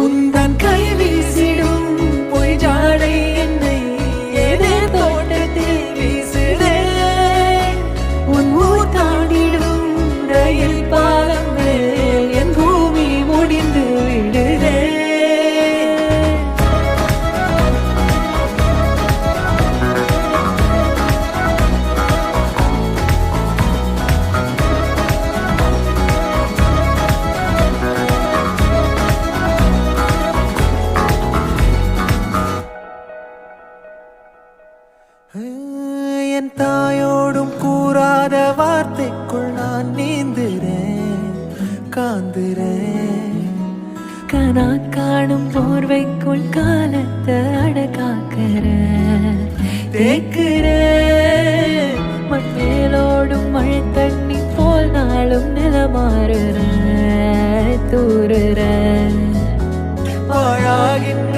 உந்தன் கை வீசிடும் பொய் ஜாடை என்னை ஏதே தோட்டத்தில் வீசுதே உன் ஊர் தாண்டிடும் ரயில் பாலம் மேல் என் பூமி முடிந்து விடுதே என் தாயோடும் கூறாத வார்த்தைக்குள் நான் நீந்துறேன் காந்துறேன் கனா காணும் போர்வைக்குள் காலத்தை அடக்காக்கிற தேக்குறேன் மண்ணேலோடும் மழை தண்ணி போல் நாளும் நிலமாறுற தூறுற பாழாகின்ற